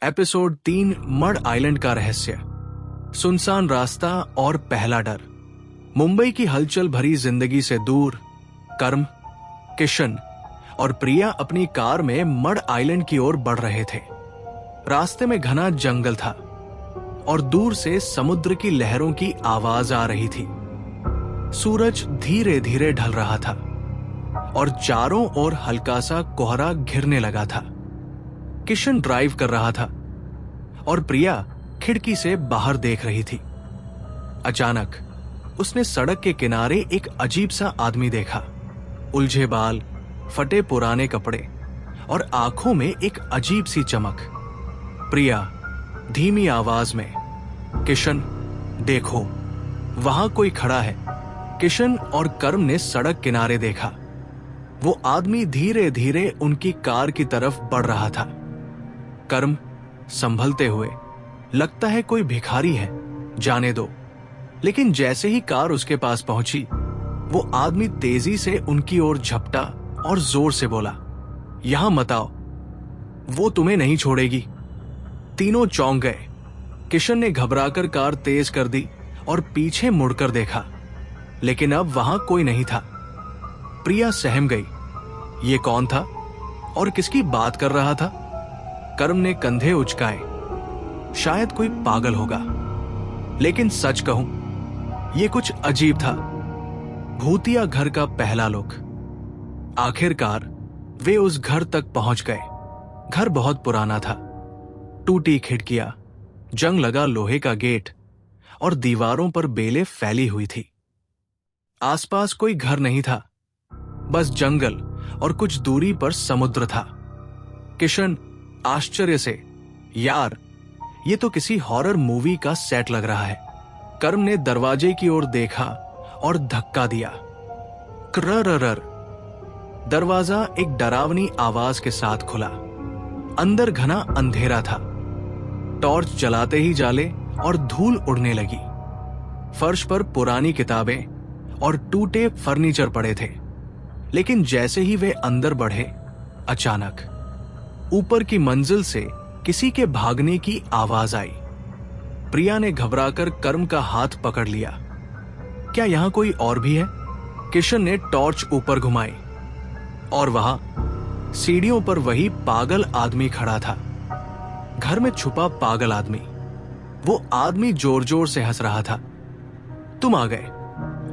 Episode 3 mud island का रहस्य। सुनसान रास्ता और पहला डर। मुंबई की हलचल भरी जिंदगी से दूर कर्म, किशन और प्रिया अपनी कार में मड आइलैंड की ओर बढ़ रहे थे। रास्ते में घना जंगल था और दूर से समुद्र की लहरों की आवाज आ रही थी। सूरज धीरे धीरे ढल रहा था और चारों ओर हल्का सा कोहरा घिरने लगा था। किशन ड्राइव कर रहा था और प्रिया खिड़की से बाहर देख रही थी। अचानक उसने सड़क के किनारे एक अजीब सा आदमी देखा। उलझे बाल, फटे पुराने कपड़े और आंखों में एक अजीब सी चमक। प्रिया धीमी आवाज में, किशन देखो, वहां कोई खड़ा है। किशन और कर्म ने सड़क किनारे देखा। वो आदमी धीरे धीरे उनकी कार की तरफ बढ़ रहा था। कर्म संभलते हुए, लगता है कोई भिखारी है, जाने दो। लेकिन जैसे ही कार उसके पास पहुंची, वो आदमी तेजी से उनकी ओर झपटा और जोर से बोला, यहां मत आओ, वो तुम्हें नहीं छोड़ेगी। तीनों चौंक गए। किशन ने घबराकर कार तेज कर दी और पीछे मुड़कर देखा, लेकिन अब वहां कोई नहीं था। प्रिया सहम गई। ये कौन था और किसकी बात कर रहा था? कर्म ने कंधे उचकाए। शायद कोई पागल होगा, लेकिन सच कहूं, यह कुछ अजीब था। भूतिया घर का पहला लुक। आखिरकार वे उस घर तक पहुंच गए। घर बहुत पुराना था। टूटी खिड़कियां, जंग लगा लोहे का गेट और दीवारों पर बेलें फैली हुई थी। आसपास कोई घर नहीं था, बस जंगल और कुछ दूरी पर समुद्र था। किशन आश्चर्य से, यार, ये तो किसी हॉरर मूवी का सेट लग रहा है। कर्म ने दरवाजे की ओर देखा और धक्का दिया। करररर। दरवाजा एक डरावनी आवाज के साथ खुला। अंदर घना अंधेरा था। टॉर्च जलाते ही जाले और धूल उड़ने लगी। फर्श पर पुरानी किताबें और टूटे फर्नीचर पड़े थे। लेकिन जैसे ही वे अंदर बढ़े, अचानक ऊपर की मंजिल से किसी के भागने की आवाज आई। प्रिया ने घबराकर कर्म का हाथ पकड़ लिया। क्या यहां कोई और भी है? किशन ने टॉर्च ऊपर घुमाई और वहां सीढ़ियों पर वही पागल आदमी खड़ा था। घर में छुपा पागल आदमी। वो आदमी जोर जोर से हंस रहा था। तुम आ गए,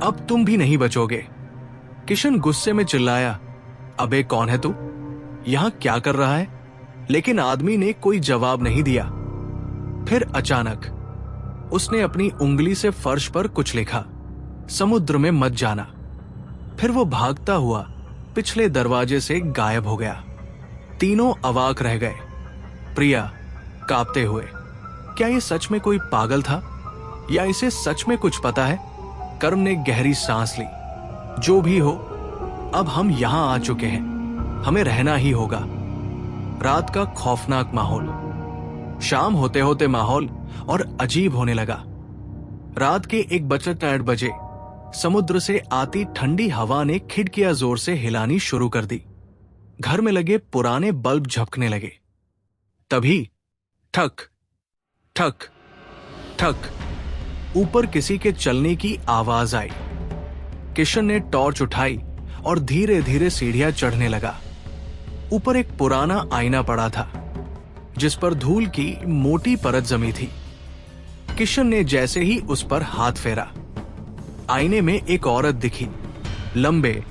अब तुम भी नहीं बचोगे। किशन गुस्से में चिल्लाया, अबे कौन है तू? यहां क्या कर रहा है? लेकिन आदमी ने कोई जवाब नहीं दिया। फिर अचानक उसने अपनी उंगली से फर्श पर कुछ लिखा, समुद्र में मत जाना। फिर वो भागता हुआ पिछले दरवाजे से गायब हो गया। तीनों अवाक रह गए। प्रिया कांपते हुए, क्या ये सच में कोई पागल था या इसे सच में कुछ पता है? कर्म ने गहरी सांस ली। जो भी हो, अब हम यहां आ चुके हैं, हमें रहना ही होगा। रात का खौफनाक माहौल। शाम होते होते माहौल और अजीब होने लगा। रात के 1:08 बजे समुद्र से आती ठंडी हवा ने खिड़कियां जोर से हिलानी शुरू कर दी। घर में लगे पुराने बल्ब झपकने लगे। तभी ठक ठक ठक, ऊपर किसी के चलने की आवाज आई। किशन ने टॉर्च उठाई और धीरे धीरे सीढ़ियां चढ़ने लगा। ऊपर एक पुराना आईना पड़ा था, जिस पर धूल की मोटी परत जमी थी। किशन ने जैसे ही उस पर हाथ फेरा, आईने में एक औरत दिखी। लंबे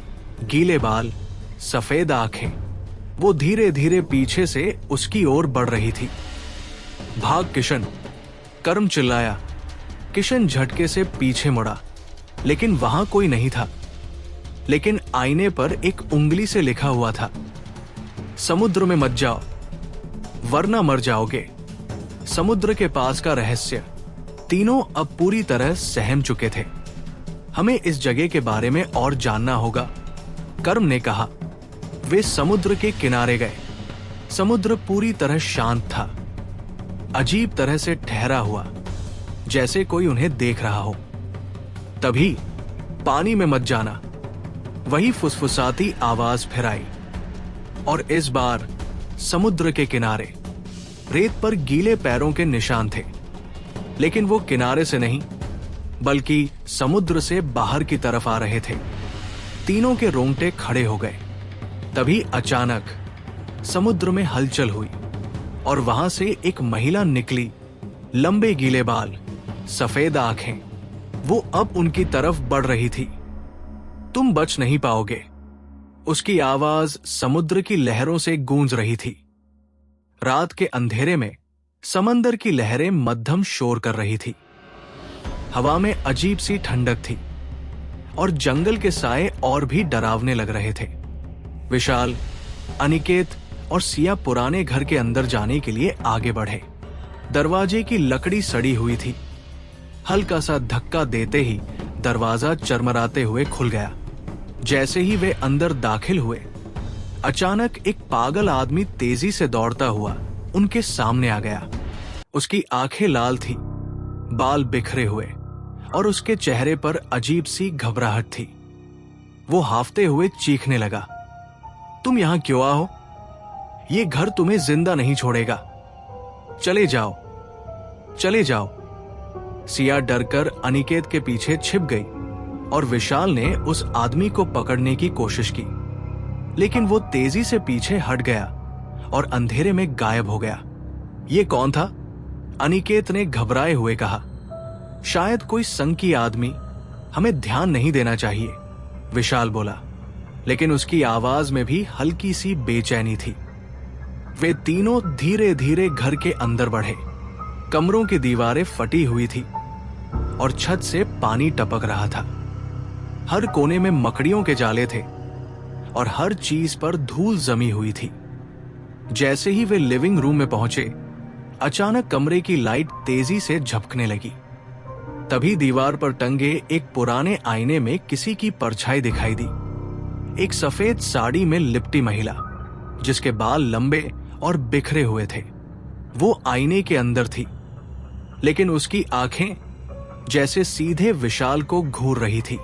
गीले बाल, सफेद आंखें। वो धीरे धीरे पीछे से उसकी ओर बढ़ रही थी। भाग किशन, कर्म चिल्लाया। किशन झटके से पीछे मुड़ा, लेकिन वहां कोई नहीं था। लेकिन आईने पर एक उंगली से लिखा हुआ था, समुद्र में मत जाओ वरना मर जाओगे। समुद्र के पास का रहस्य। तीनों अब पूरी तरह सहम चुके थे। हमें इस जगह के बारे में और जानना होगा, कर्म ने कहा। वे समुद्र के किनारे गए। समुद्र पूरी तरह शांत था, अजीब तरह से ठहरा हुआ, जैसे कोई उन्हें देख रहा हो। तभी पानी में मत जाना, वही फुसफुसाती आवाज फिर आई, और इस बार समुद्र के किनारे। रेत पर गीले पैरों के निशान थे, लेकिन वो किनारे से नहीं बल्कि समुद्र से बाहर की तरफ आ रहे थे। तीनों के रोंगटे खड़े हो गए। तभी अचानक समुद्र में हलचल हुई और वहां से एक महिला निकली। लंबे गीले बाल, सफेद आंखें, वो अब उनकी तरफ बढ़ रही थी। तुम बच नहीं पाओगे, उसकी आवाज समुद्र की लहरों से गूंज रही थी। रात के अंधेरे में समंदर की लहरें मध्यम शोर कर रही थी। हवा में अजीब सी ठंडक थी और जंगल के साए और भी डरावने लग रहे थे। विशाल, अनिकेत और सिया पुराने घर के अंदर जाने के लिए आगे बढ़े। दरवाजे की लकड़ी सड़ी हुई थी। हल्का सा धक्का देते ही दरवाजा चरमराते हुए खुल गया। जैसे ही वे अंदर दाखिल हुए, अचानक एक पागल आदमी तेजी से दौड़ता हुआ उनके सामने आ गया। उसकी आंखें लाल थी, बाल बिखरे हुए और उसके चेहरे पर अजीब सी घबराहट थी। वो हाफते हुए चीखने लगा, तुम यहां क्यों आओ? ये घर तुम्हें जिंदा नहीं छोड़ेगा। चले जाओ, चले जाओ। सिया डरकर अनिकेत के पीछे छिप गई और विशाल ने उस आदमी को पकड़ने की कोशिश की, लेकिन वो तेजी से पीछे हट गया और अंधेरे में गायब हो गया। ये कौन था? अनिकेत ने घबराए हुए कहा। शायद कोई संकी आदमी, हमें ध्यान नहीं देना चाहिए, विशाल बोला, लेकिन उसकी आवाज में भी हल्की सी बेचैनी थी। वे तीनों धीरे धीरे घर के अंदर बढ़े। कमरों की दीवारें फटी हुई थी और छत से पानी टपक रहा था। हर कोने में मकड़ियों के जाले थे और हर चीज पर धूल जमी हुई थी। जैसे ही वे लिविंग रूम में पहुंचे, अचानक कमरे की लाइट तेजी से झपकने लगी। तभी दीवार पर टंगे एक पुराने आईने में किसी की परछाई दिखाई दी। एक सफेद साड़ी में लिपटी महिला, जिसके बाल लंबे और बिखरे हुए थे, वो आईने के अंदर थी, लेकिन उसकी आंखें जैसे सीधे विशाल को घूर रही थी।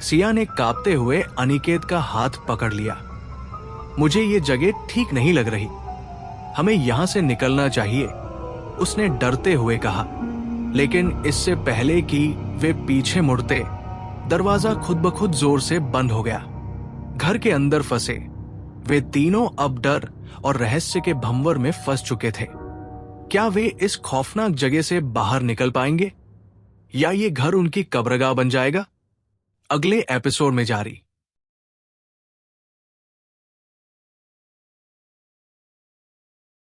सिया ने कांपते हुए अनिकेत का हाथ पकड़ लिया। मुझे ये जगह ठीक नहीं लग रही, हमें यहां से निकलना चाहिए, उसने डरते हुए कहा। लेकिन इससे पहले कि वे पीछे मुड़ते, दरवाजा खुद ब खुद जोर से बंद हो गया। घर के अंदर फंसे वे तीनों अब डर और रहस्य के भंवर में फंस चुके थे। क्या वे इस खौफनाक जगह से बाहर निकल पाएंगे या ये घर उनकी कब्रगाह बन जाएगा? अगले एपिसोड में जारी।